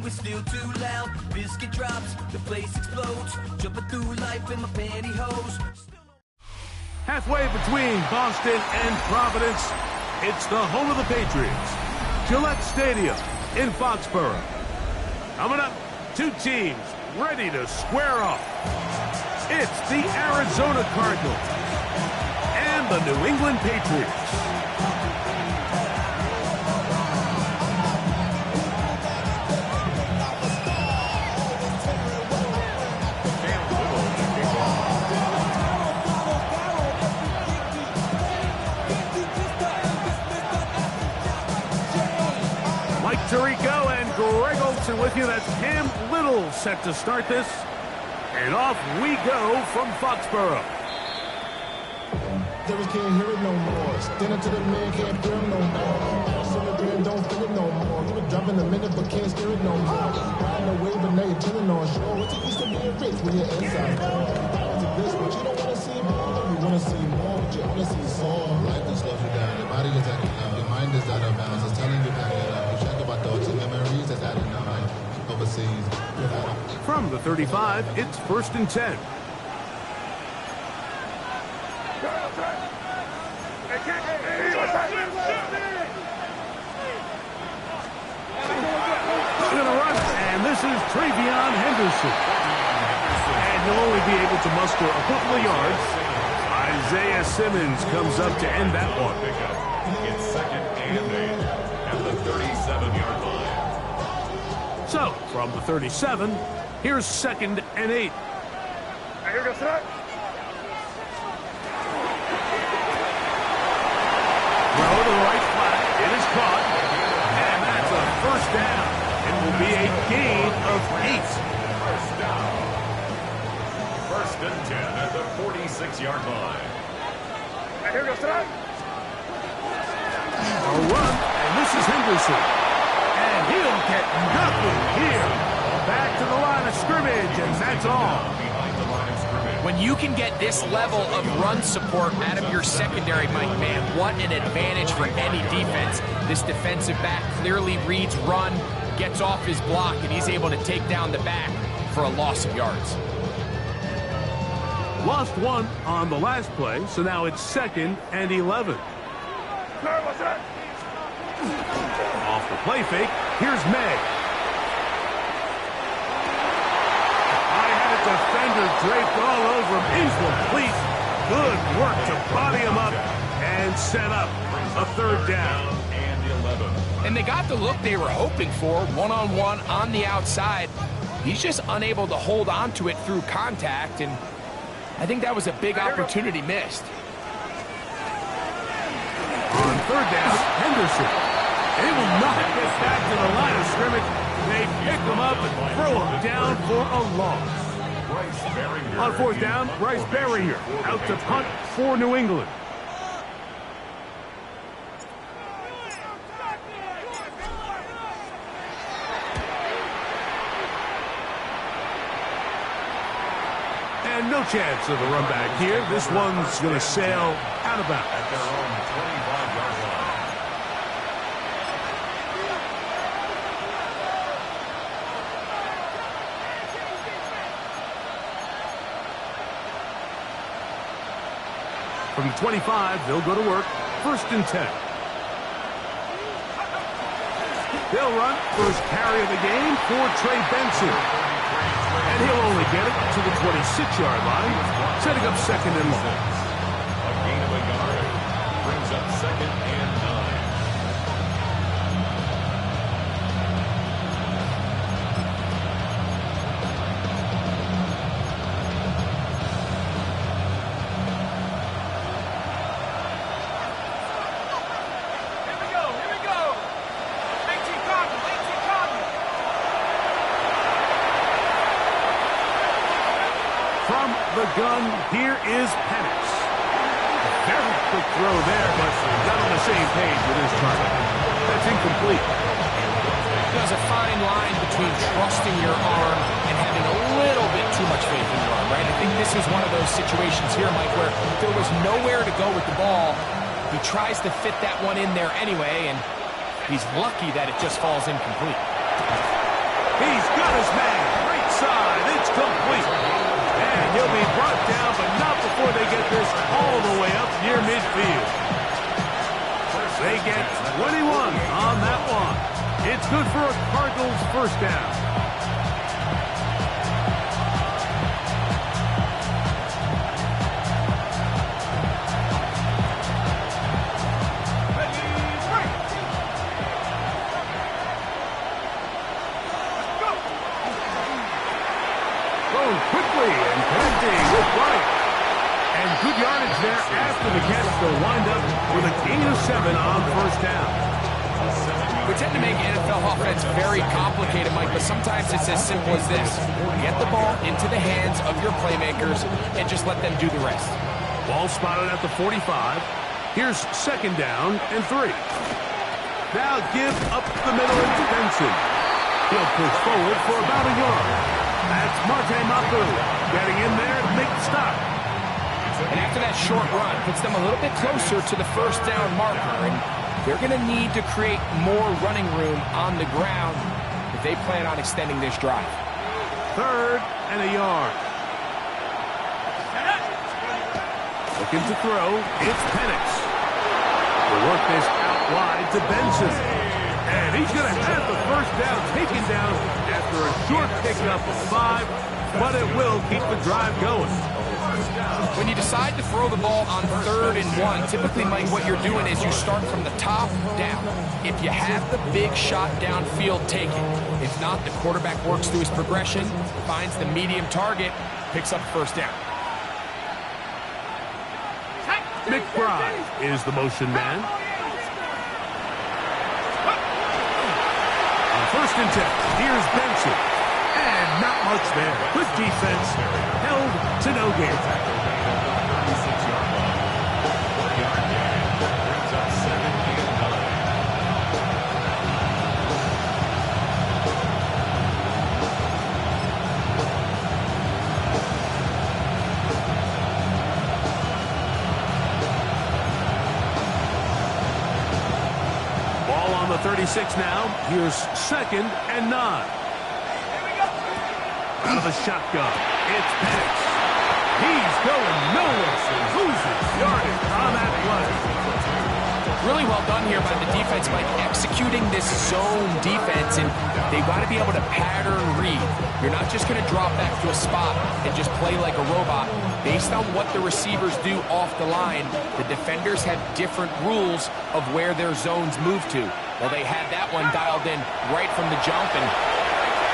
it's still too loud. Biscuit drops, the place explodes. Jumping through life in my pantyhose. Halfway between Boston and Providence, it's the home of the Patriots, Gillette Stadium in Foxborough. Coming up, two teams ready to square off. It's the Arizona Cardinals and the New England Patriots. Tirico and Greg Olsen with you. That's Cam Little set to start this. And off we go from Foxborough. Can't hear it no more. Standing to the man, can't hear him no more. Celebrating, don't feel it no more. You were dropping a minute, but can't steer it no more. Riding away, but now you're chilling on shore. What's it used to be a rich when you're inside? This, but you don't want to see more. You want to see more, but you only see some. Life just slows you down. Your body is acting up. Your mind is out of balance. It's telling you back it up. You check about thoughts and memories that's adding up. Overseas. From the 35, it's 1st and 10. Gonna run, and this is Travion Henderson. And he'll only be able to muster a couple of yards. Isaiah Simmons comes up to end that one. It's 2nd and 8 at the 37-yard line. So, from the 37, here's 2nd and 8. Here goes that. Throw to the right flat. It is caught. And that's a 1st down. It will be a gain of 8. 1st down. 1st and 10 at the 46-yard line. Here goes that. A run, and this is Henderson. And he'll get nothing here. Back to the line of scrimmage, and that's all. When you can get this level of run support out of your secondary, Mike, man, what an advantage for any defense. This defensive back clearly reads run, gets off his block, and he's able to take down the back for a loss of yards. Lost one on the last play, so now it's 2nd and 11. Off the play fake, here's May. Defender draped all over him. Incomplete. Good work to body him up and set up a 3rd down. And they got the look they were hoping for, one-on-one on the outside. He's just unable to hold on to it through contact, and I think that was a big opportunity missed. On 3rd down, Henderson. They will not get back to the line of scrimmage. They pick him up and throw him down for a loss. On 4th down, Bryce Berringer out to punt for New England. And no chance of a run back here. This one's going to sail out of bounds. At their own 25-yard line. From the 25, they'll go to work. 1st and 10. They'll run. First carry of the game for Trey Benson. And he'll only get it to the 26-yard line, setting up 2nd and long. A gain of a yard brings up 2nd and 9. From the gun, here is Penix. A very quick throw there, but not on the same page with his target. That's incomplete. There's a fine line between trusting your arm and having a little bit too much faith in your arm, right? I think this is one of those situations here, Mike, where there was nowhere to go with the ball. He tries to fit that one in there anyway, and he's lucky that it just falls incomplete. He's got his man. Right side. It's complete. And he'll be brought down, but not before they get this all the way up near midfield. They get 21 on that one. It's good for a Cardinals first down. Going quickly and connecting with Bryant. And good yardage there after the catch to wind up with a gain of 7 on first down. We tend to make NFL offense very complicated, Mike, but sometimes it's as simple as this. Get the ball into the hands of your playmakers and just let them do the rest. Ball spotted at the 45. Here's second down and 3. Now give up the middle to Benson. He'll push forward for about a yard. That's Marte Mapu getting in there to make the stop. And after that short run, puts them a little bit closer to the first down marker. And they're going to need to create more running room on the ground if they plan on extending this drive. 3rd and a yard. Looking to throw. It's Penix. We'll work this out wide to Benson. And he's going to have the first down taken down after a short pickup of 5, but it will keep the drive going. When you decide to throw the ball on 3rd and 1, typically, Mike, what you're doing is you start from the top down. If you have the big shot downfield, take it. If not, the quarterback works through his progression, finds the medium target, picks up first down. McCoy is the motion man. On 1st and 10, here's Benson. And not much there. Good defense. Held to no gain. Ball on the 36 now. Here's 2nd and 9. Out of the shotgun, it's Penix. He's going nowhere. Loses yardage on that play. Really well done here by the defense, Mike, executing this zone defense, and they've got to be able to pattern read. You're not just going to drop back to a spot and just play like a robot. Based on what the receivers do off the line, the defenders have different rules of where their zones move to. Well, they had that one dialed in right from the jump, and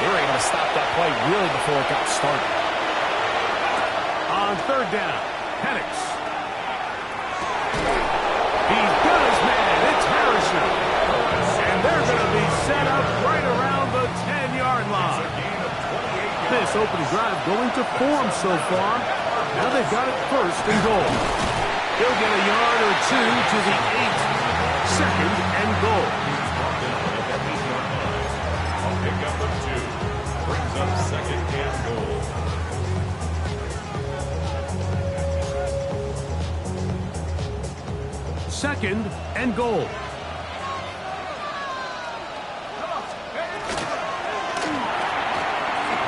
they were able to stop that play really before it got started. On 3rd down, Penix. He's got his man. It's Harrison. And they're going to be set up right around the 10-yard line. This opening drive going to form so far. Now they've got it 1st and goal. He'll get a yard or 2 to the 8. 2nd and goal. Pickup of 2 brings up 2nd and goal. Second and goal.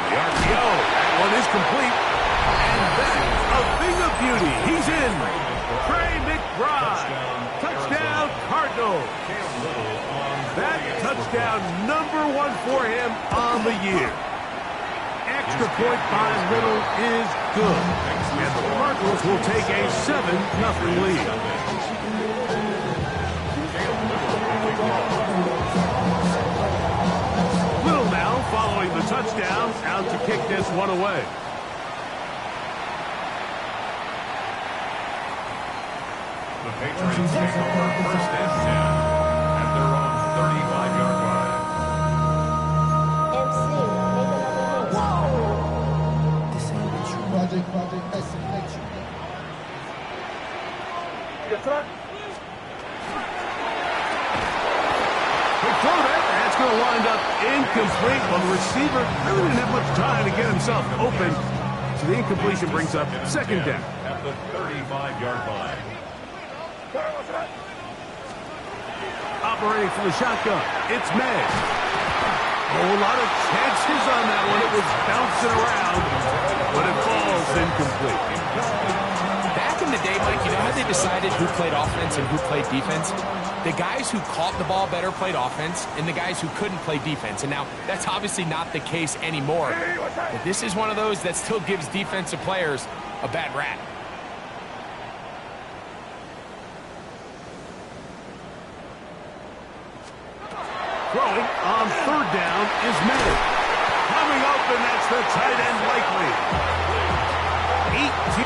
The RPO. That one is complete. And that's a thing of beauty. He's in. Trey McBride. Touchdown, Cardinals. That touchdown number 1 for him on the year. Extra point by Little is good. And the Cardinals will take a 7-0 lead. Little now following the touchdown, out to kick this one away. The Patriots take over 1st and 10 at their own 35-yard line. Project Excellence. Quick throw there. That's going to wind up incomplete. Well, the receiver really didn't have much time to get himself open. So the incompletion brings up 2nd down. At the 35-yard line. Operating from the shotgun, it's May. Oh, a lot of chances on that one. It was bouncing around, but it falls incomplete. Back in the day, Mike, you know how they decided who played offense and who played defense? The guys who caught the ball better played offense, and the guys who couldn't play defense. And now, that's obviously not the case anymore. But this is one of those that still gives defensive players a bad rap. Throwing on third down is made. Coming up, and that's the tight end likely. 18.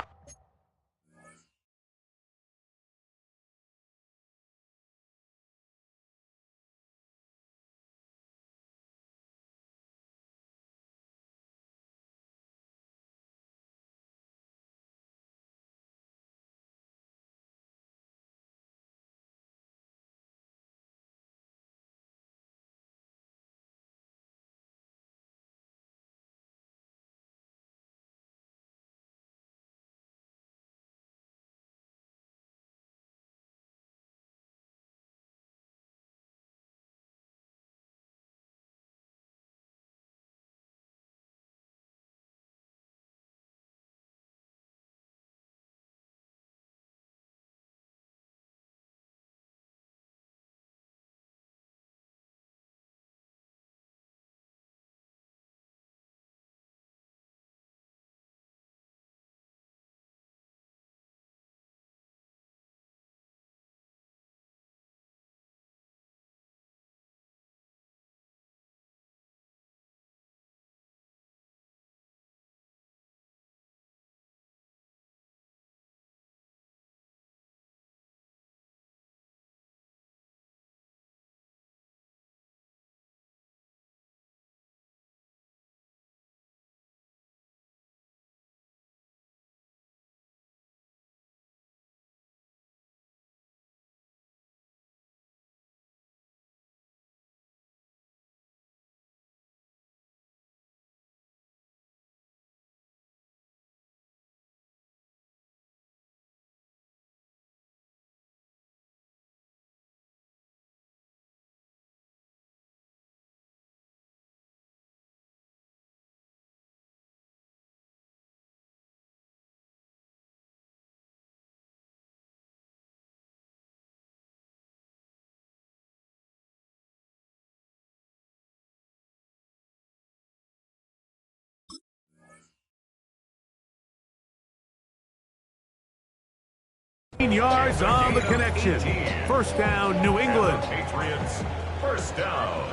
Yards on the connection. First down, New England. Patriots, first down.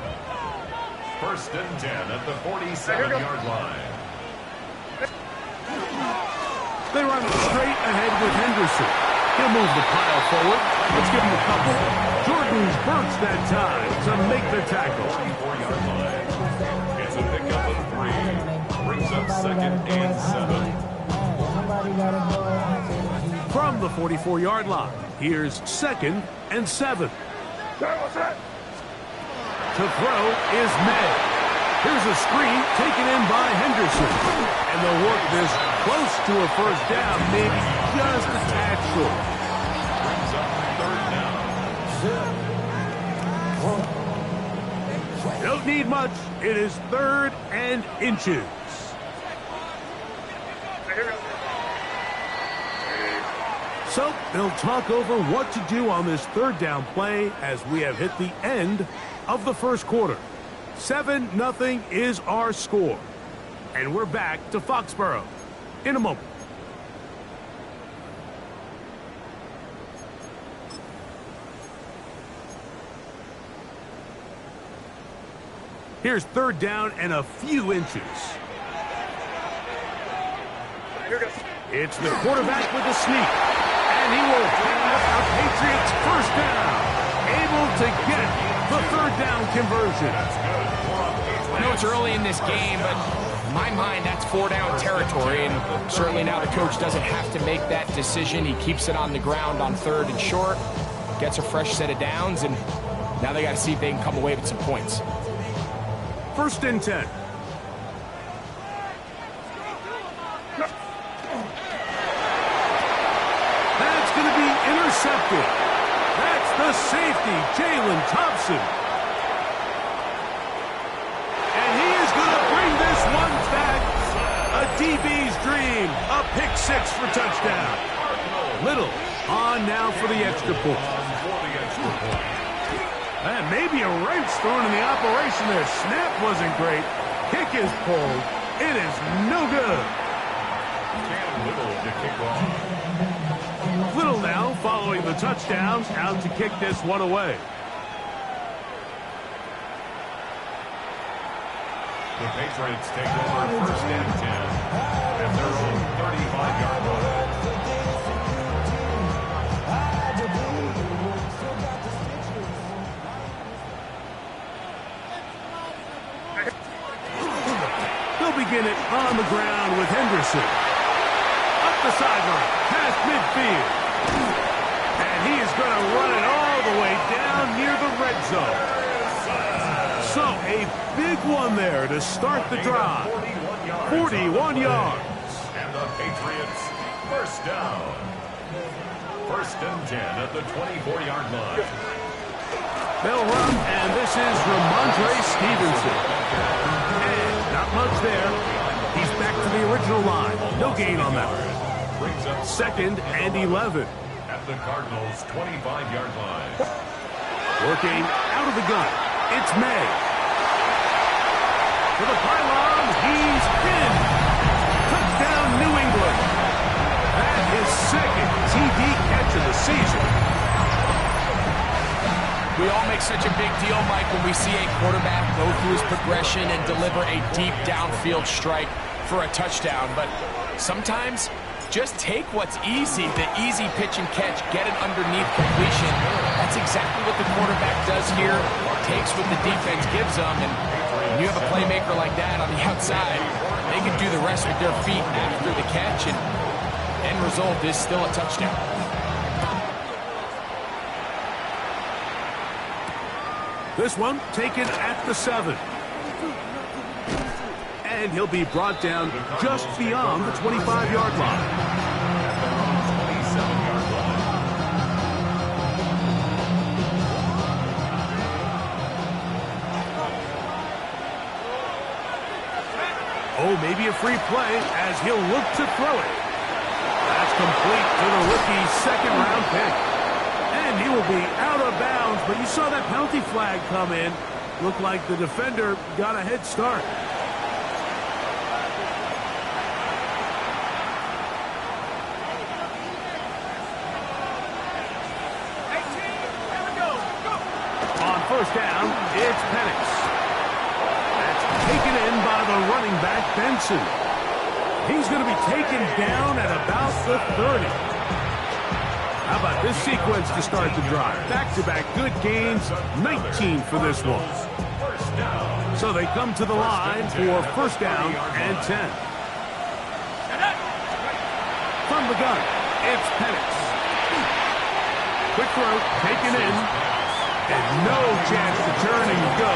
First and 10 at the 47-yard line. They run straight ahead with Henderson. He'll move the pile forward. Let's give him a couple. Jordan Burks that time to make the tackle. 44-yard line. It's a pickup of 3. Brings up second and 7. From the 44-yard line, here's second and 7. To throw is May. Here's a screen taken in by Henderson. And they'll work this close to a first down, maybe just a tad short. Brings up third down. Don't need much. It is 3rd and inches. So they'll talk over what to do on this third down play as we have hit the end of the first quarter. 7-0 is our score. And we're back to Foxborough in a moment. Here's third down and a few inches. It's the quarterback with the sneak. And he will have a Patriots first down. Able to get the third down conversion. I know it's early in this game, but in my mind, that's 4-down territory. And certainly now the coach doesn't have to make that decision. He keeps it on the ground on 3rd and short. Gets a fresh set of downs. And now they got to see if they can come away with some points. 1st and 10. That's going to be intercepted. That's the safety, Jalen Thompson. pick six for touchdown. Little on now for the extra point. And maybe a wrench thrown in the operation there. Snap wasn't great. Kick is pulled. It is no good. Little to kick off. Little now following the touchdown, out to kick this one away. The Patriots take over first and 10 at their own 35-yard line. They'll begin it on the ground with Henderson. Up the sideline, past midfield. And he is going to run it all the way down near the red zone. So a big one there to start the drive. 41 yards. And the Patriots first down. First and 10 at the 24-yard line. They'll run, and this is Ramondre Stevenson. And not much there. He's back to the original line. No gain on that. Brings up second and 11. At the Cardinals' 25-yard line. Working out of the gun. It's May. To the pylon, he's in. Touchdown, New England. That is second TD catch of the season. We all make such a big deal, Mike, when we see a quarterback go through his progression and deliver a deep downfield strike for a touchdown. But sometimes, just take what's easy, the easy pitch and catch, get it underneath completion. That's exactly what the quarterback does here, takes what the defense gives them, and when you have a playmaker like that on the outside, they can do the rest with their feet after the catch, and end result is still a touchdown. This one taken at the 7. And he'll be brought down just beyond the 25-yard line. 27-yard line. Oh, maybe a free play as he'll look to throw it. That's complete to the rookie's second-round pick. And he will be out of bounds, but you saw that penalty flag come in. Looked like the defender got a head start. On first down, it's Penix. That's taken in by the running back, Benson. He's going to be taken down at about the 30. How about this sequence to start the drive? Back-to-back good gains, 19 for this one. So they come to the line for first down and 10. From the gun, it's Penix. Quick throw, taken in, and no chance to turn and go.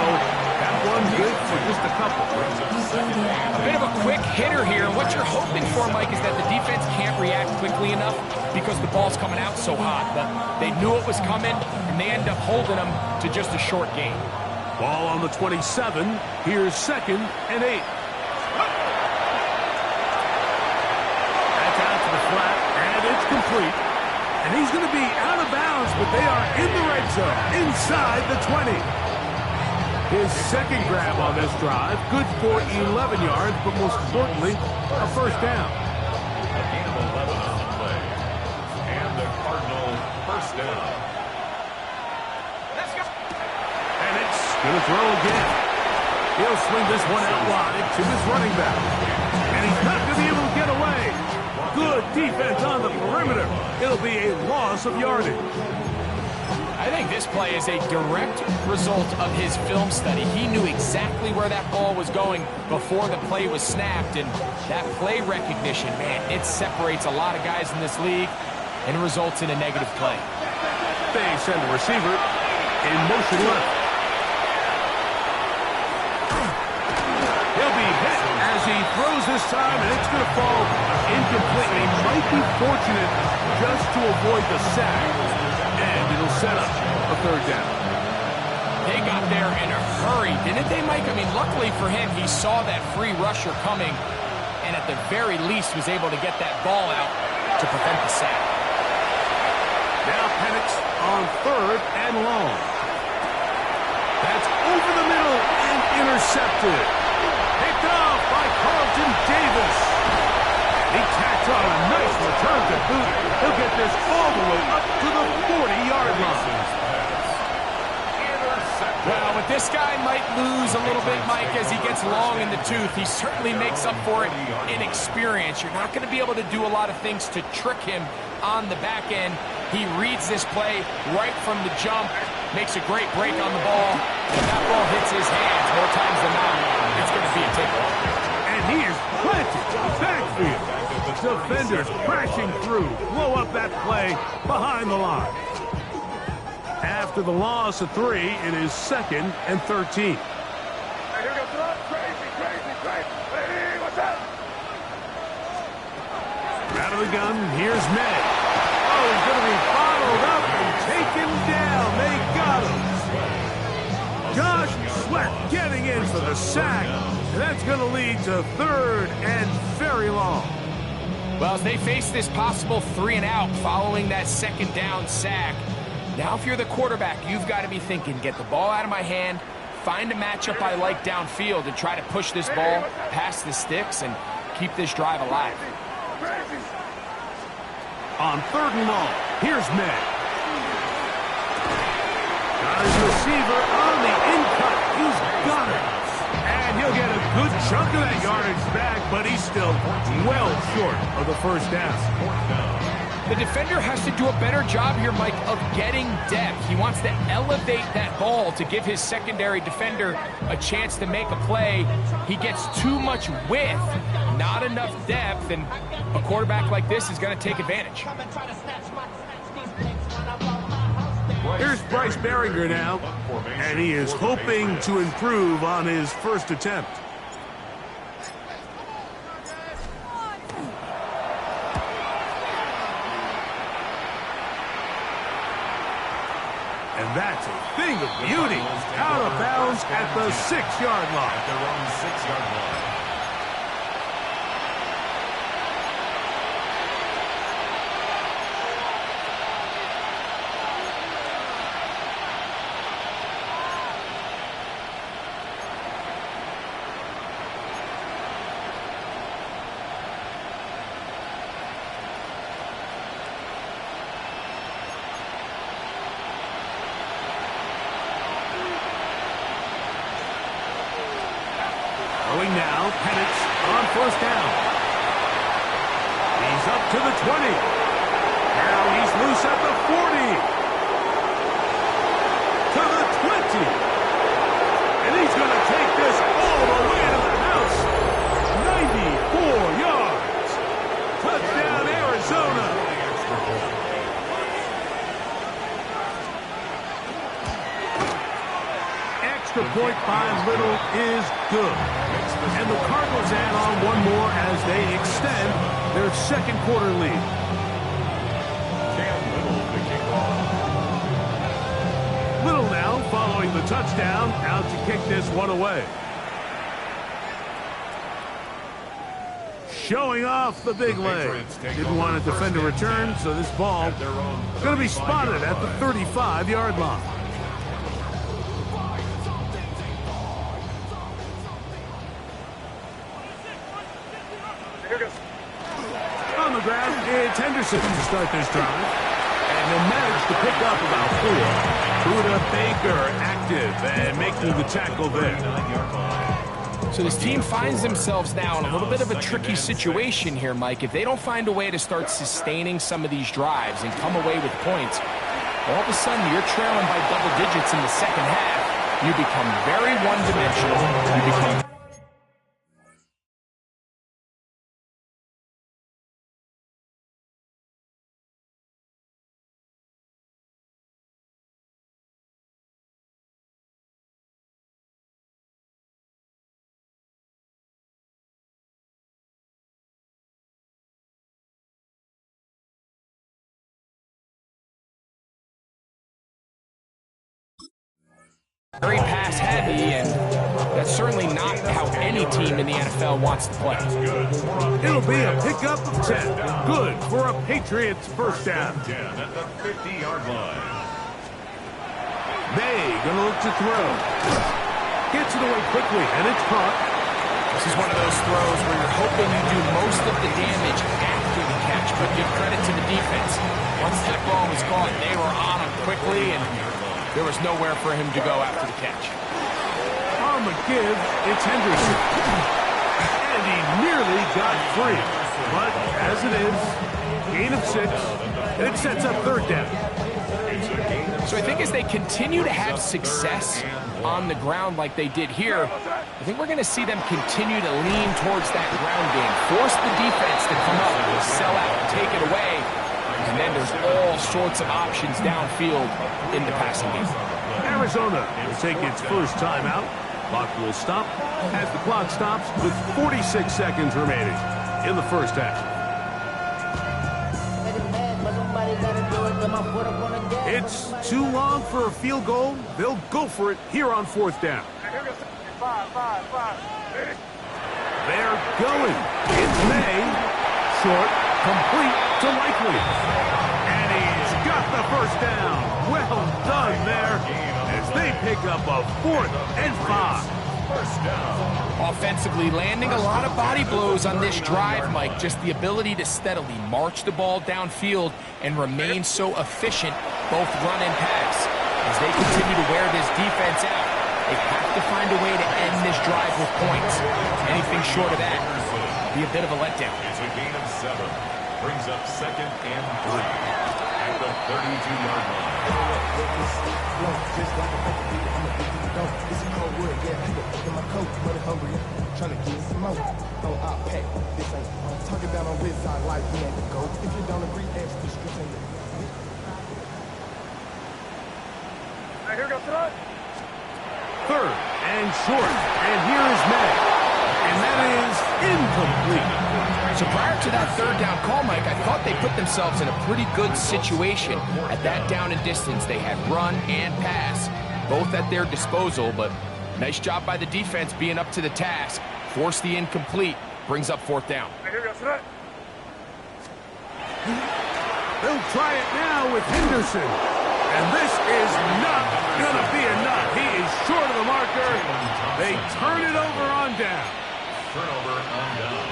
That one good for just a couple. A bit of a quick hitter here. What you're hoping for, Mike, is that the defense can't react quickly enough because the ball's coming out so hot. But they knew it was coming, and they end up holding them to just a short gain. Ball on the 27. Here's second and 8. That's out to the flat, and it's complete. And he's going to be out of bounds, but they are in the red zone, inside the 20. His second grab on this drive, good for 11 yards, but most importantly, a first down. A gain of 11 on the play. And the Cardinal first down. Let's go. And it's going to throw again. He'll swing this one out wide to his running back. And he's not going to be able to get away. Good defense on the perimeter. It'll be a loss of yardage. I think this play is a direct result of his film study. He knew exactly where that ball was going before the play was snapped, and that play recognition, man, it separates a lot of guys in this league and results in a negative play. They send the receiver in motion left. He'll be hit as he throws this time, and it's going to fall incompletely. Might be fortunate just to avoid the sack. And it'll set up a third down. They got there in a hurry, didn't they, Mike? I mean, luckily for him, he saw that free rusher coming, and at the very least was able to get that ball out to prevent the sack. Now Penix on 3rd and long. That's over the middle and intercepted. Picked off by Carlton Davis. He tacks on a nice return to boot. He'll get this all the way up to the 40-yard line. Well, but this guy might lose a little bit, Mike, as he gets long in the tooth. He certainly makes up for it in experience. You're not going to be able to do a lot of things to trick him on the back end. He reads this play right from the jump, makes a great break on the ball, and that ball hits his hands more times than not. It's going to be a takeoff. And he is planted to the backfield. Defenders crashing through, blow up that play behind the line. After the loss of 3, it is 2nd and 13. Hey, here we go, throw. Crazy. Hey, what's up? Out of the gun, here's May. Oh, he's going to be bottled up and taken down. They got him. Josh Sweat getting in for the sack. And that's going to lead to 3rd and very long. Well, as they face this possible 3 and out following that 2nd down sack, now if you're the quarterback, you've got to be thinking, get the ball out of my hand, find a matchup I like downfield, and try to push this ball past the sticks and keep this drive alive. On 3rd and long, here's May. Got his receiver on the in-cut. He's got it. And he'll get a good chunk of that yardage back, but he's still well short of the 1st down. The defender has to do a better job here, Mike, of getting depth. He wants to elevate that ball to give his secondary defender a chance to make a play. He gets too much width, not enough depth, and a quarterback like this is going to take advantage. Here's Bryce Behringer now, and he is hoping to improve on his first attempt. And that's a thing of beauty. Out of bounds at the 6-yard line. At their own 6-yard line. Going now, Penix on 1st down. He's up to the 20. Now he's loose at the 40. To the 20. And he's going to take this all the way to the house. 94 yards. Touchdown, Arizona. Extra point by Little is good. And the Cardinals add on one more as they extend their 2nd quarter lead. Little now following the touchdown, out to kick this one away. Showing off the big leg. Didn't want to defend a return, so this ball is going to be spotted at the 35-yard line. On the ground, it's Henderson to start this drive. And they'll manage to pick up about 4. Buda Baker active and making the tackle there. So this team finds themselves now in a little bit of a tricky situation here, Mike. If they don't find a way to start sustaining some of these drives and come away with points, all of a sudden you're trailing by double digits in the 2nd half. You become very one-dimensional. You become Very pass heavy, and that's certainly not how any team in the NFL wants to play. It'll be a pickup of 10. Good for a Patriots first down. 10 at the 50-yard line. May gonna look to throw. Gets it away quickly, and it's caught. This is one of those throws where you're hoping you do most of the damage after the catch, but give credit to the defense. Once that ball was caught, they were on him quickly, and there was nowhere for him to go after the catch. On the give, it's Henderson. And he nearly got free. But as it is, gain of 6, and it sets up third down. So I think as they continue to have success on the ground like they did here, I think we're going to see them continue to lean towards that ground game. Force the defense to come up, sell out, take it away. And then there's all sorts of options downfield in the passing game. Arizona will take its first timeout. Clock will stop as the clock stops with 46 seconds remaining in the first half. It's too long for a field goal. They'll go for it here on fourth down. They're going. It's May. Short, complete to Likely. And he's got the first down. Well done there as they pick up a 4th and 5. First down. Offensively, landing a lot of body blows on this drive, Mike. Just the ability to steadily march the ball downfield and remain so efficient, both run and pass. As they continue to wear this defense out, they have to find a way to end this drive with points. Anything short of that would be a bit of a letdown. It's a gain of 7. Brings up 2nd and 3 at the 32-yard line. Trying to get some more. Oh, I'll pack. This ain't talking about on this side like we had to go. If you don't agree, ask the streets and Here goes tonight. Third and short. And here is May. And that is incomplete. So prior to that third down call, Mike, I thought they put themselves in a pretty good situation. At that down and distance, they had run and pass, both at their disposal, but nice job by the defense being up to the task. Force the incomplete, brings up fourth down. Here goes tonight. They'll try it now with Henderson. And this is not going to be enough. He is short of the marker. They turn it over on down. Turnover on down.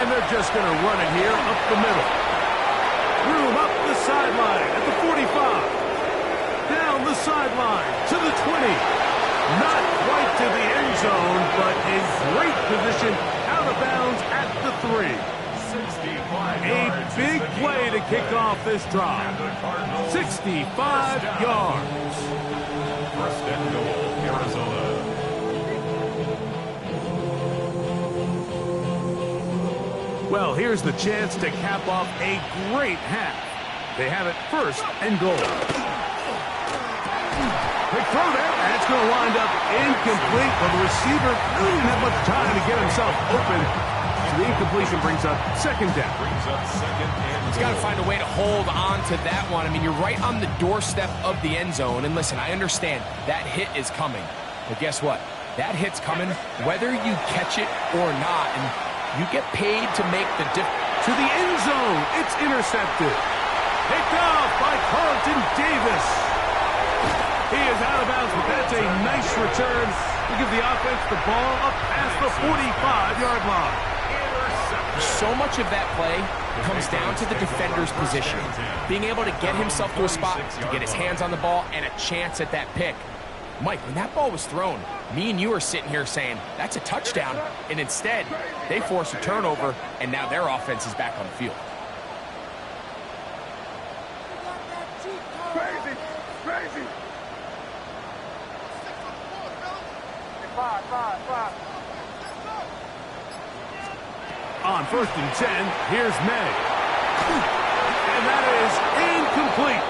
And they're just going to run it here up the middle. Room up the sideline at the 45. Down the sideline to the 20. Not quite to the end zone, but in great position out of bounds at the 3. 65 A yards. big play to kick off this drive. 65 yards. First and goal, Arizona. Well, here's the chance to cap off a great half. They have it first and goal. Quick throw there, and it's going to wind up incomplete. But the receiver didn't have much time to get himself open. So the incompletion brings up second down. Brings up 2nd and He's got to find a way to hold on to that one. I mean, you're right on the doorstep of the end zone. And listen, I understand that hit is coming. But guess what? That hit's coming whether you catch it or not. And you get paid to make the difference. To the end zone, it's intercepted. Picked off by Carlton Davis. He is out of bounds, but that's a nice return to give the offense the ball up past the 45-yard line. So much of that play comes down to the defender's position. Being able to get himself to a spot, to get his hands on the ball, and a chance at that pick. Mike, when that ball was thrown, me and you are sitting here saying, that's a touchdown. And instead, they force a turnover, and now their offense is back on the field. Crazy, crazy. 5. On first and 10, here's May. And that is incomplete.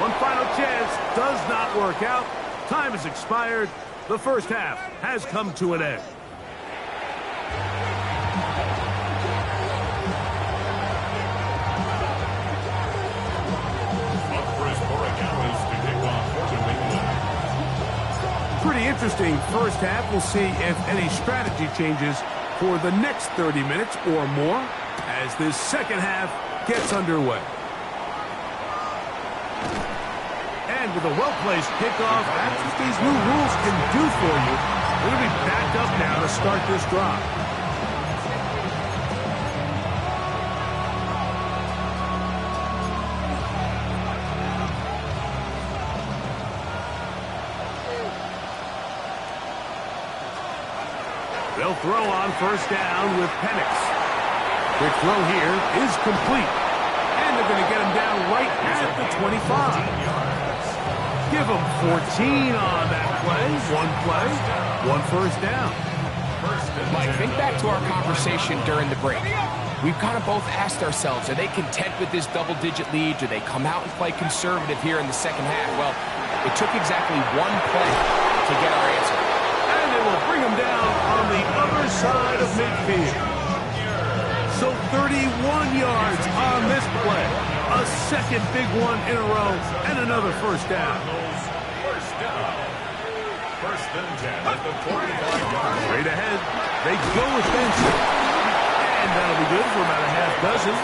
One final chance does not work out. Time has expired. The first half has come to an end. Pretty interesting first half. We'll see if any strategy changes for the next 30 minutes or more as this second half gets underway. And with a well-placed kickoff, that's what these new rules can do for you. They're going to be backed up now to start this drive. They'll throw on first down with Penix. Quick throw here is complete. And they're going to get him down right at the 25. Give him 14 on that play. One first down. Mike, think back to our conversation during the break. We've kind of both asked ourselves, are they content with this double-digit lead? Do they come out and play conservative here in the second half? Well, it took exactly one play to get our answer. And they will bring him down on the other side of midfield. So 31 yards on this play. A second big one in a row and another first down. First and 10 at the 45-yard. Straight ahead, they go with Benson. And that'll be good for about a half dozen.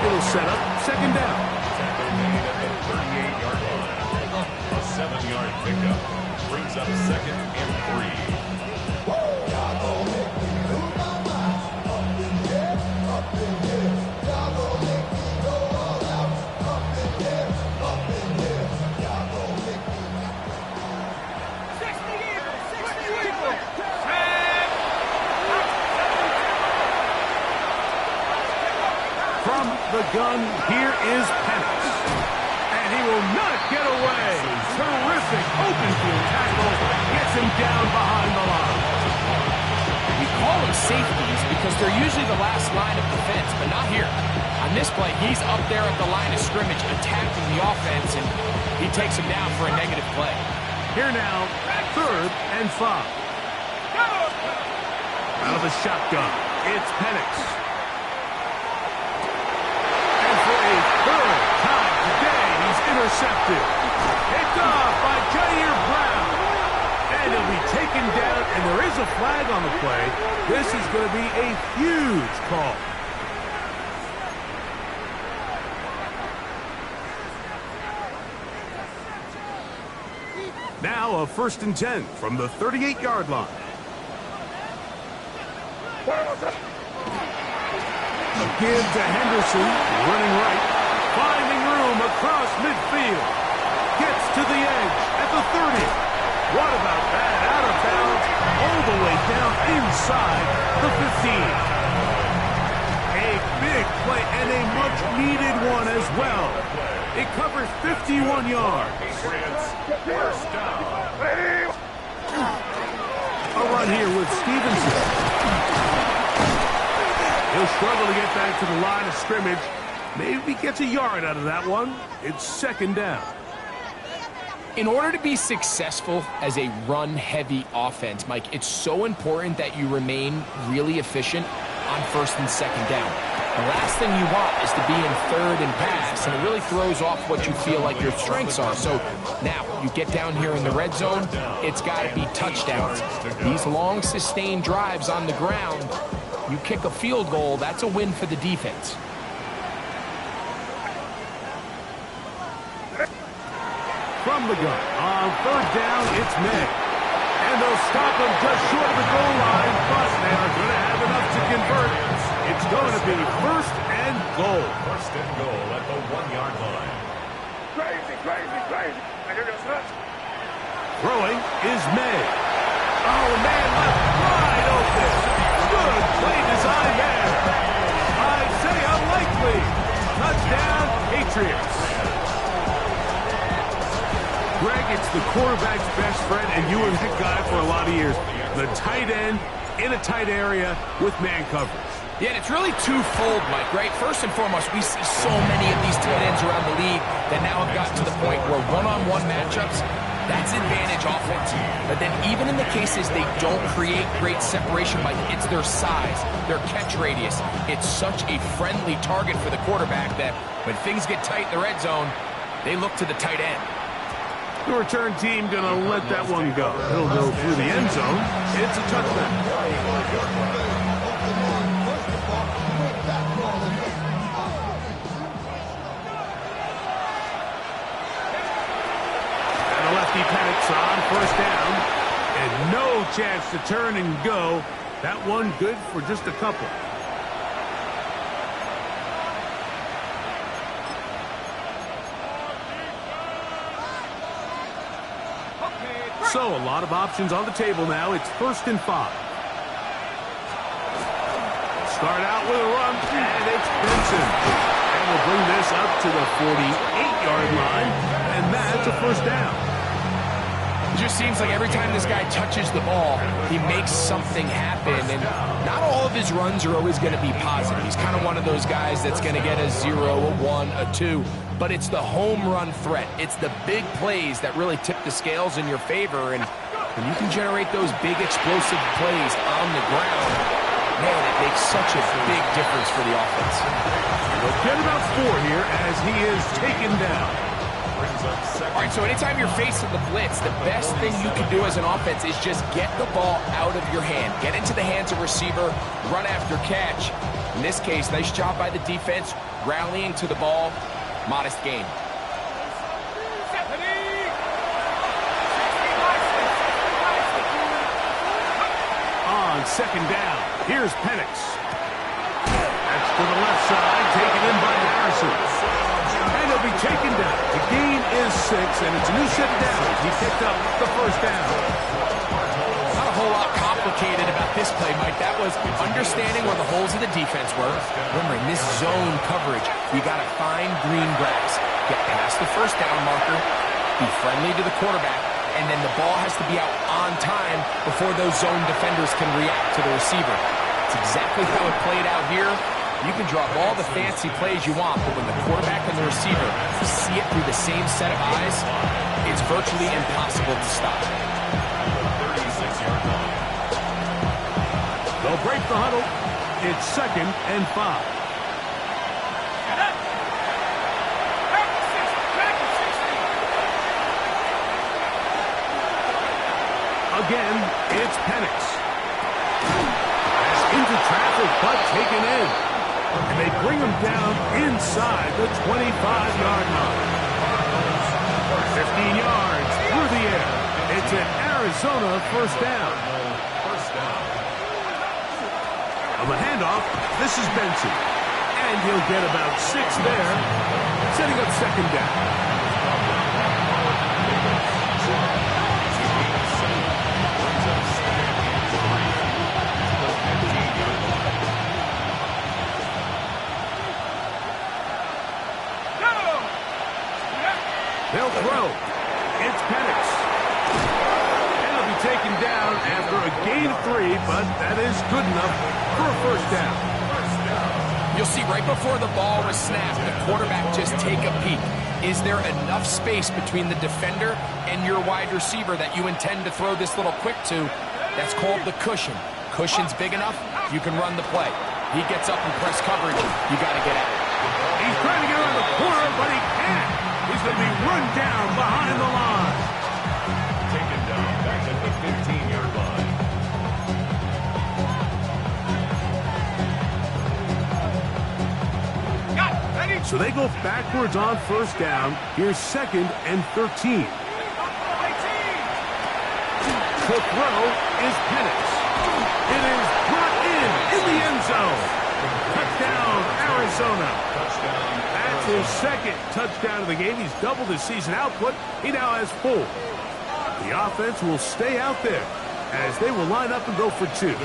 It'll set up second down. Tackle made at the 38-yard line. A 7-yard pickup brings up second and 3. From the gun, here is Penix. And he will not get away. Terrific open field tackle. Gets him down behind the line. We call them safeties because they're usually the last line of defense, but not here. On this play, he's up there at the line of scrimmage attacking the offense, and he takes him down for a negative play. Here now, third and 5. Out of the shotgun, it's Penix. And for a third time today, he's intercepted. Picked off by Jair Brown. And he'll be taken down, and there is a flag on the play. This is going to be a huge call. Now a first and 10 from the 38-yard line. A give to Henderson, running right, finding room across midfield. Gets to the edge at the 30. What about that? Out of bounds, all the way down inside the 15. A big play and a much-needed one as well. It covers 51 yards. First down. A run here with Stevenson. He'll struggle to get back to the line of scrimmage. Maybe gets a yard out of that one. It's second down. In order to be successful as a run-heavy offense, Mike, it's so important that you remain really efficient on first and second down. The last thing you want is to be in third and pass, and it really throws off what you feel like your strengths are. So now you get down here in the red zone, it's got to be touchdowns. These long, sustained drives on the ground, you kick a field goal, that's a win for the defense. From the gun, on third down, it's May. And they'll stop him just short of the goal line, but they are going to have enough to convert. It's going to be first and goal. First and goal at the 1-yard line. Crazy. I hear those nuts. Throwing is May. Oh, man, left wide open. Good play design there. I'd say unlikely. Touchdown, Patriots. Greg, it's the quarterback's best friend, and you were that guy for a lot of years. The tight end in a tight area with man coverage. Yeah, and it's really twofold, Mike, right? First and foremost, we see so many of these tight ends around the league that now have gotten to the point where one-on-one matchups, that's advantage offense. But then even in the cases they don't create great separation, Mike, it's their size, their catch radius. It's such a friendly target for the quarterback that when things get tight in the red zone, they look to the tight end. The return team going to let that one go. He'll go through the end zone. It's a touchdown. Patriots on first down, and no chance to turn and go. That one good for just a couple. So a lot of options on the table now. It's 1st and 5. Start out with a run, and it's Benson. And we'll bring this up to the 48-yard line, and that's a first down. It just seems like every time this guy touches the ball, he makes something happen, and not all of his runs are always going to be positive. He's kind of one of those guys that's going to get a 0, a 1, a 2, but it's the home run threat. It's the big plays that really tip the scales in your favor, and when you can generate those big explosive plays on the ground, man, it makes such a big difference for the offense. They'll get about 4 here as he is taken down. All right, so anytime you're facing the blitz, the best thing you can do as an offense is just get the ball out of your hand. Get into the hands of receiver, run after catch. In this case, nice job by the defense, rallying to the ball. Modest gain. On second down, here's Penix. That's to the left side, taken in by Harrison. And he'll be taken down. The gain is 6, and it's a new set down. He picked up the first down. Not a whole lot complicated about this play, Mike. That was understanding where the holes of the defense were. Remember, in this zone coverage, you got to find green grass. Get past the first down marker, be friendly to the quarterback, and then the ball has to be out on time before those zone defenders can react to the receiver. It's exactly how it played out here. You can draw up all the fancy plays you want, but when the quarterback and the receiver see it through the same set of eyes, it's virtually impossible to stop. 36-yard line. They'll break the huddle. It's 2nd and 5. Again, it's Penix. That's into traffic, but taken in. And they bring him down inside the 25-yard line. 15 yards through the air. It's an Arizona first down. On the handoff, this is Benson. And he'll get about 6 there, setting up second down. They'll throw. It's Penix. And he'll be taken down after a gain of 3, but that is good enough for a first down. You'll see right before the ball was snapped, the quarterback just take a peek. Is there enough space between the defender and your wide receiver that you intend to throw this little quick to? That's called the cushion. Cushion's big enough, you can run the play. He gets up in press coverage, you got to get at it. He's trying to get around the corner, but he can't. He's going to be run down behind the line. Taken down back at the 15-yard line. So they go backwards on first down. Here's 2nd and 13. The throw is Penix. It is brought in the end zone. Touchdown, Arizona. That's his 2nd touchdown of the game. He's doubled his season output. He now has 4. The offense will stay out there as they will line up and go for 2. To throw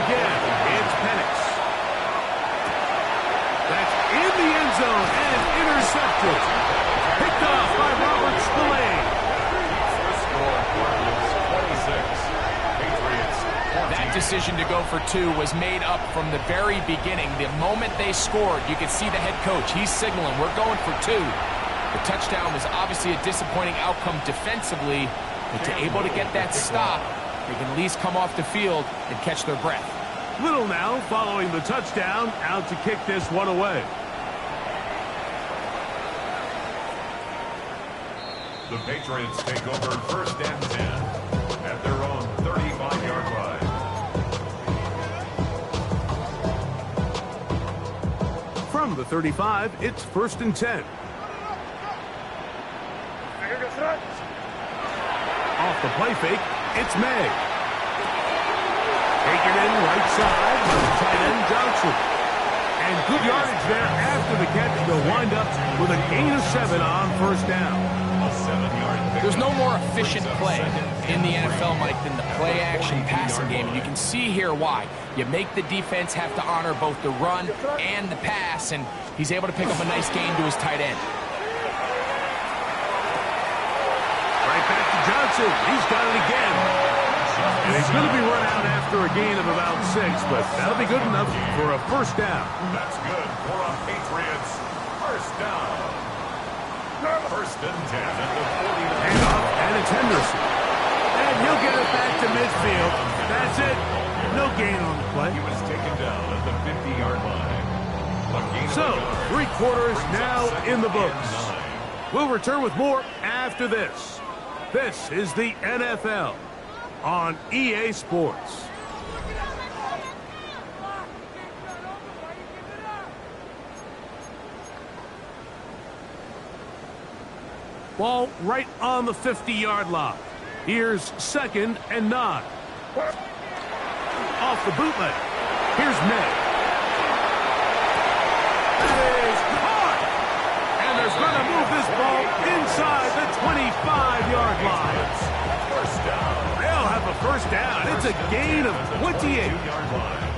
again, it's Penix. That's in the end zone and intercepted. Picked off by Robert Spillane. That decision to go for 2 was made up from the very beginning. The moment they scored, you could see the head coach. He's signaling, we're going for 2. The touchdown was obviously a disappointing outcome defensively, but to able to get that stop, they can at least come off the field and catch their breath. Little now following the touchdown, out to kick this one away. The Patriots take over 1st and 10 at their own 35-yard line. From the 35, it's 1st and 10. Off the play fake, it's May. Taken in right side by the tight end Johnson. And good yardage there after the catch. They'll wind up with a gain of 7 on 1st down. There's no more efficient play in the NFL, Mike, than the play-action passing game. And you can see here why. You make the defense have to honor both the run and the pass, and he's able to pick up a nice gain to his tight end. Right back to Johnson. He's got it again. And he's going to be run out after a gain of about 6, but that'll be good enough for a 1st down. That's good for a Patriots 1st down. 1st and 10 at the 49. Handoff, and it's Henderson. And he'll get it back to midfield. That's it. No gain on the play. He was taken down at the 50-yard line. So, 3 quarters now in the books. We'll return with more after this. This is the NFL on EA Sports. Ball right on the 50-yard line. Here's 2nd and 9. Off the bootleg. Here's May. That is caught! And they're going to move this ball inside the 25-yard line. 1st down. They'll have a 1st down. It's a gain of 28. 2-yard line.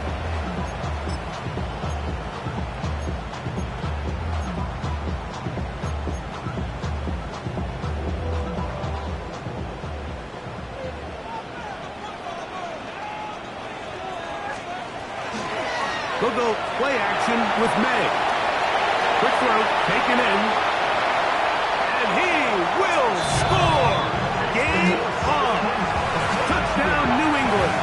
They'll go play action with May. Quick throw, taken in. And he will score! Game on! Touchdown, New England!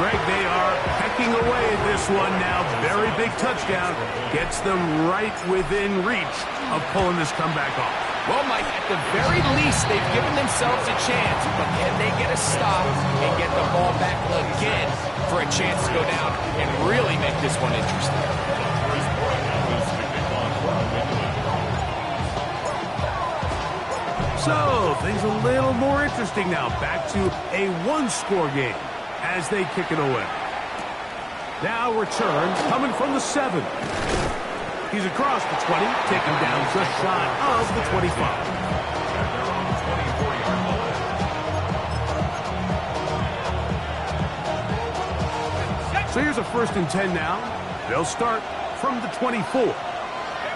Greg, they are pecking away at this one now. Very big touchdown. Gets them right within reach of pulling this comeback off. Well, Mike, at the very least, they've given themselves a chance, but can they get a stop and get the ball back again for a chance to go down and really make this one interesting? So, things a little more interesting now. Back to a 1-score game as they kick it away. Now return coming from the 7. He's across the 20, taken down just shy of the 25. So here's a 1st and 10 now. They'll start from the 24. Here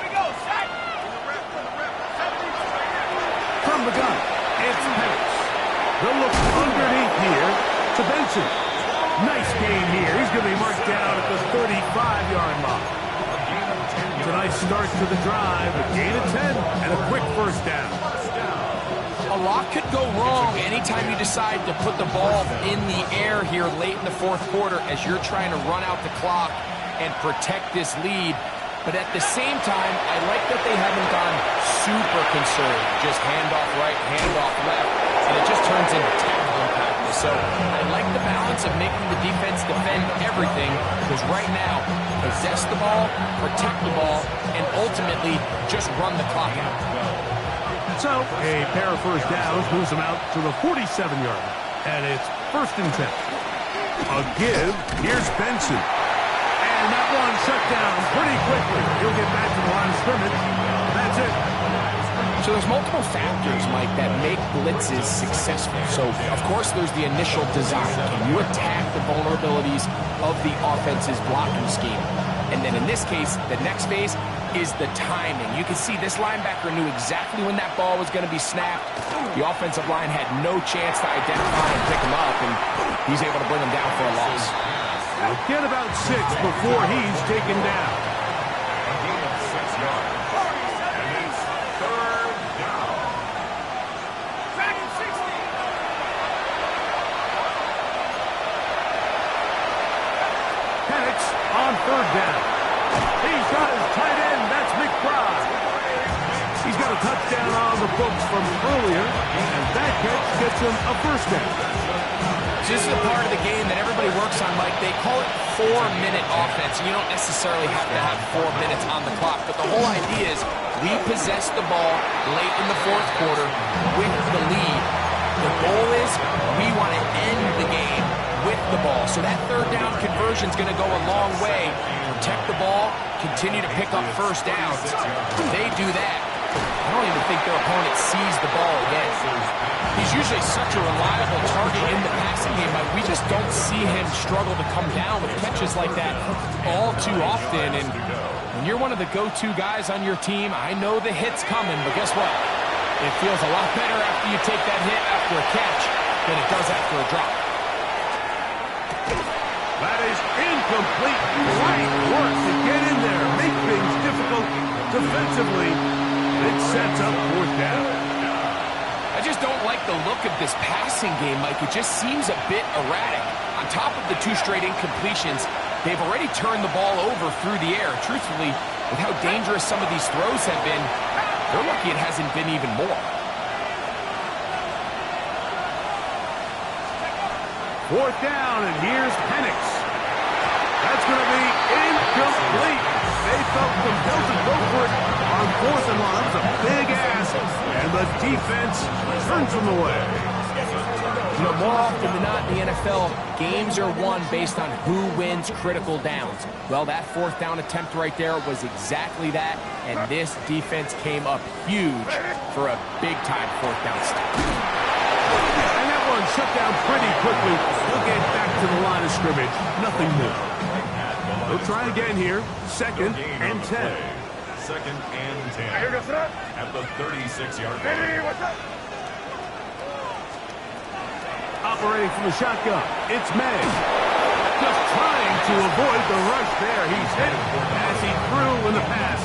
we go, set! From the gun, it's Penix. They'll look underneath here to Benson. Nice gain here. He's going to be marked down at the 35-yard line. It's a nice start to the drive, a gain of 10, and a quick 1st down. A lot could go wrong anytime you decide to put the ball in the air here late in the 4th quarter as you're trying to run out the clock and protect this lead. But at the same time, I like that they haven't gone super conservative. Just handoff right, handoff left, and it just turns into tackling practice. So I like the balance of making the defense defend everything, because right now, possess the ball, protect the ball, and ultimately just run the clock out. So a pair of 1st downs moves them out to the 47-yard line, and it's 1st and 10. A give, here's Benson. And that one shut down pretty quickly. He'll get back to the line of scrimmage. That's it. So there's multiple factors, Mike, that make blitzes successful. So, of course, there's the initial design. Can you attack the vulnerabilities of the offense's blocking scheme? And then in this case, the next phase is the timing. You can see this linebacker knew exactly when that ball was going to be snapped. The offensive line had no chance to identify and pick him up, and he's able to bring him down for a loss. We'll get about 6 before he's taken down. A gain of 6 yards. And it's third down. Second 60. Penix on third down. He's got his tight end. That's McCoy. He's got a touchdown on the books from earlier, and that catch gets him a first down. This is a part of the game that everybody works on, Mike. They call it 4-minute offense. You don't necessarily have to have 4 minutes on the clock, but the whole idea is we possess the ball late in the fourth quarter with the lead. The goal is we want to end the game with the ball. So that third down conversion is going to go a long way. Protect the ball, continue to pick up first downs. When they do that, I don't even think their opponent sees the ball again. He's usually such a reliable target in the passing game, but we just don't see him struggle to come down with catches like that all too often. And when you're one of the go-to guys on your team, I know the hit's coming, but guess what? It feels a lot better after you take that hit after a catch than it does after a drop. That is incomplete. Great work to get in there, make things difficult defensively. It sets up fourth down. I just don't like the look of this passing game, Mike. It just seems a bit erratic. On top of the 2 straight incompletions, they've already turned the ball over through the air. Truthfully, with how dangerous some of these throws have been, they're lucky it hasn't been even more. Fourth down, and here's Penix. That's going to be incomplete. They felt compelled to go for it on 4th and long. It was a big ask, and the defense turns them away. You know, more often than not in the NFL, games are won based on who wins critical downs. Well, that 4th down attempt right there was exactly that, and this defense came up huge for a big-time 4th down stop. And that one shut down pretty quickly. We'll get back to the line of scrimmage. Nothing new. They'll try again here. 2nd and 10. 2nd and 10. At the 36-yard line. What's up? Operating from the shotgun, it's May. Just trying to avoid the rush there. He's hit as he threw, and the pass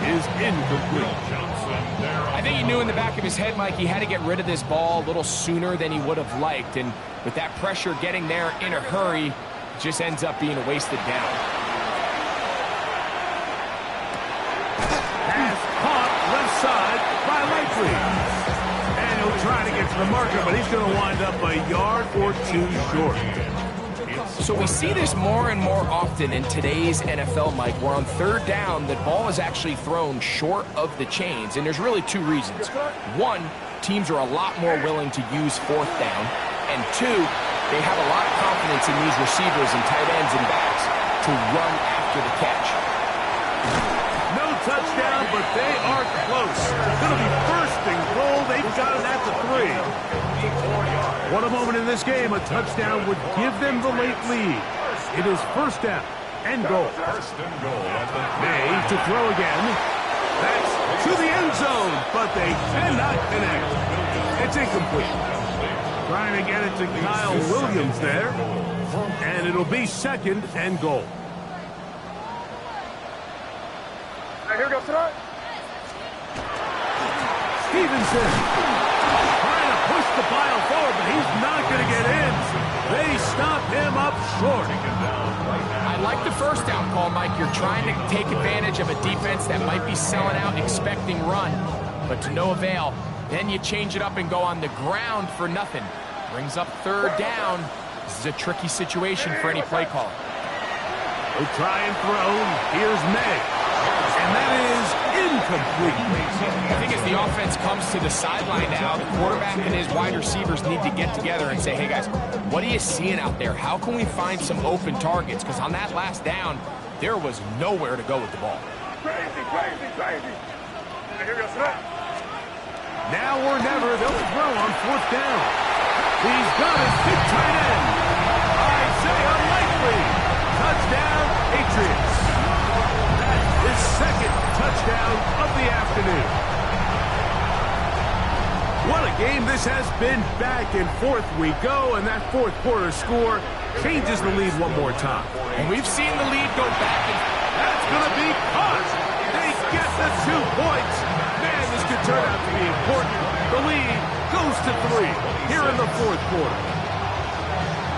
is incomplete. I think he knew in the back of his head, Mike, he had to get rid of this ball a little sooner than he would have liked. And with that pressure getting there in a hurry, it just ends up being a wasted down. Pass caught left side by Likely. And he'll try to get to the marker, but he's going to wind up a yard or 2 short. So we see this more and more often in today's NFL, Mike, where on 3rd down, the ball is actually thrown short of the chains. And there's really 2 reasons. 1, teams are a lot more willing to use 4th down. And 2, they have a lot of confidence in these receivers and tight ends and backs to run after the catch. No touchdown, but they are close. Going to be 1st and goal. They've got it at the 3. What a moment in this game. A touchdown would give them the late lead. It is 1st down and goal. 1st and goal at the May to throw again. That's to the end zone, but they cannot connect. It's incomplete. Trying to get it to Kyle Williams there. And it'll be 2nd and goal. Here we go, tonight. Stevenson trying to push the pile forward, but he's not going to get in. They stop him up short. I like the 1st down call, Mike. You're trying to take advantage of a defense that might be selling out, expecting run, but to no avail. Then you change it up and go on the ground for nothing. Brings up 3rd down. This is a tricky situation for any play caller. They'll try and throw. Here's May. And that is incomplete. I think as the offense comes to the sideline now, the quarterback and his wide receivers need to get together and say, hey guys, what are you seeing out there? How can we find some open targets? Because on that last down, there was nowhere to go with the ball. Crazy. Here we go, tonight. Now or never, they'll throw on 4th down. He's got his big tight end. Isaiah Likely. Touchdown, Patriots. shootout of the afternoon. What a game this has been. Back and forth we go, and that fourth quarter score changes the lead one more time. And we've seen the lead go back, and that's going to be caught. They get the 2 points. Man, this could turn out to be important. The lead goes to 3 here in the fourth quarter.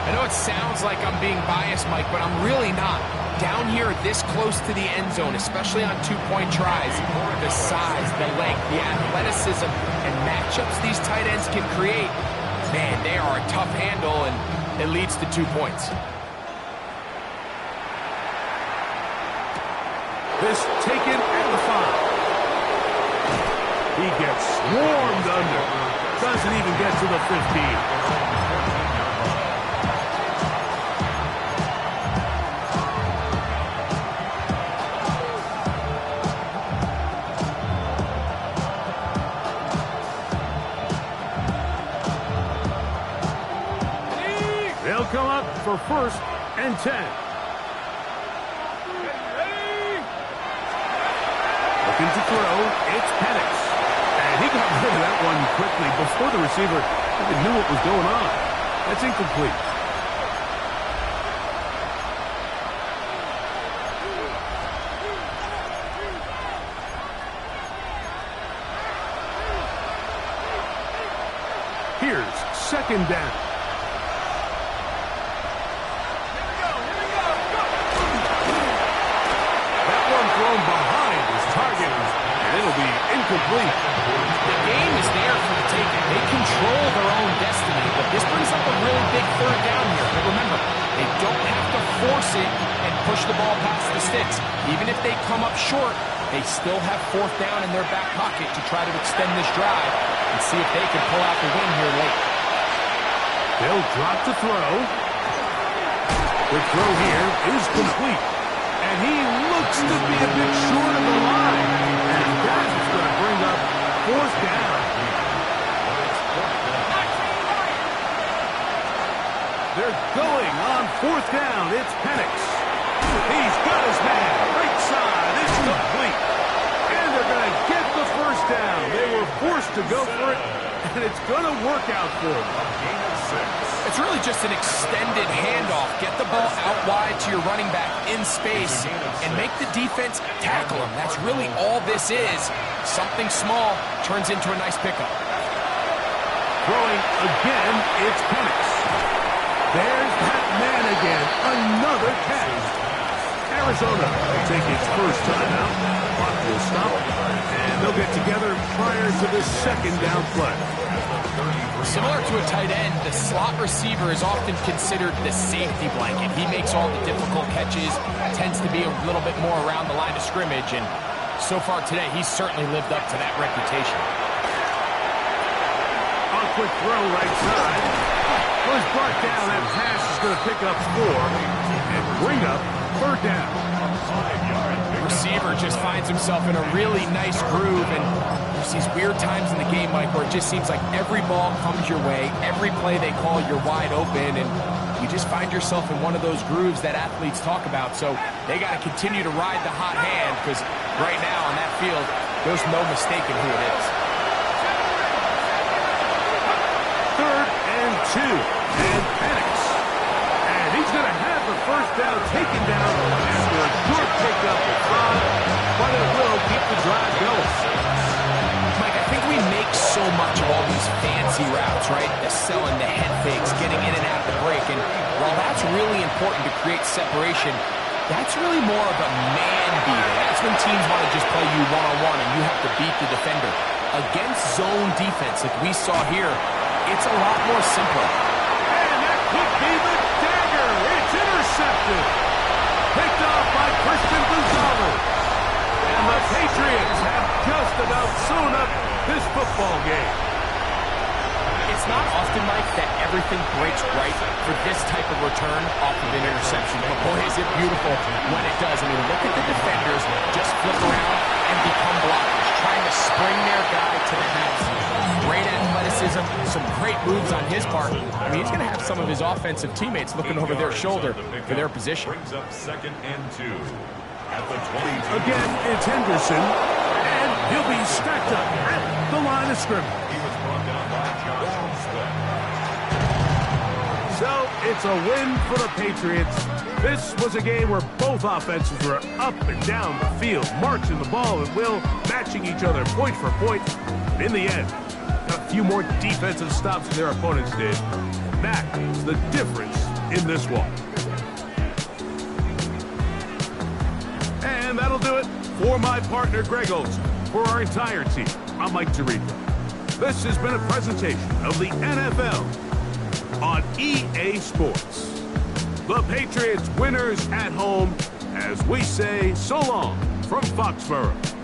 I know it sounds like I'm being biased, Mike, but I'm really not. Down here this close to the end zone, especially on 2-point tries, the size, the length, the athleticism, and matchups these tight ends can create, man, they are a tough handle, and it leads to 2 points. This taken at the 5. He gets swarmed under. Doesn't even get to the 15. They'll come up for 1st and 10. Looking to throw, it's Penix. And he got rid of that one quickly before the receiver even knew what was going on. That's incomplete. Here's 2nd down. Behind his target, and it'll be incomplete. The game is there for the taking. They control their own destiny, but this brings up a really big 3rd down here. But remember, they don't have to force it and push the ball past the sticks. Even if they come up short, they still have 4th down in their back pocket to try to extend this drive and see if they can pull out the win here late. They'll drop to throw. The throw here is complete. And he looks to be a bit short of the line. And that is going to bring up 4th down. They're going on 4th down. It's Penix. He's got his man. Right side. It's complete. And they're going to get the 1st down. They were forced to go for it, and it's going to work out for them. It's really just an extended handoff. Get the ball out wide to your running back in space and make the defense tackle him. That's really all this is. Something small turns into a nice pickup. Throwing again, it's Penix. There's that man again. Another catch. Arizona will take its 1st time out. Clock will stop. And they'll get together prior to the 2nd down play. Similar to a tight end, the slot receiver is often considered the safety blanket. He makes all the difficult catches, tends to be a little bit more around the line of scrimmage, and so far today, he's certainly lived up to that reputation. On a quick throw right side. Well, he's brought down. That pass is going to pick up 4 and bring up 3rd down. Receiver just finds himself in a really nice groove, and there's these weird times in the game, Mike, where it just seems like every ball comes your way, every play they call, you're wide open, and you just find yourself in one of those grooves that athletes talk about. So they got to continue to ride the hot hand, because right now on that field, there's no mistaking who it is. 3rd and 2, and Penix. And he's going to have the 1st down taken down after a short pickup of 5, but it will keep the drive going. Mike, I think we make so much of all these fancy routes, right? The selling, the head fakes, getting in and out of the break. And while that's really important to create separation, that's really more of a man beater. That's when teams want to just play you one-on-one and you have to beat the defender. Against zone defense, like we saw here, it's a lot more simple. And that could be the dagger. It's intercepted. Picked off by Christian Gonzalez. And the Patriots have just about sewn up this football game. It's not often, Mike, that everything breaks right for this type of return off of an interception. But boy, is it beautiful when it does. I mean, look at the defenders just flip around and become blockers, trying to spring their guy to the house. Great athleticism, some great moves on his part. I mean, he's going to have some of his offensive teammates looking over their shoulder for their position. Brings up 2nd and 2 at the 22. Again, it's Henderson. He'll be stacked up at the line of scrimmage. He was brought down by Josh Sweat. So it's a win for the Patriots. This was a game where both offenses were up and down the field, marching the ball at will, matching each other point for point. In the end, a few more defensive stops than their opponents did. That is the difference in this one. And that'll do it for my partner, Greg Olson. For our entire team, I'm Mike Tirico. This has been a presentation of the NFL on EA Sports. The Patriots winners at home as we say so long from Foxborough.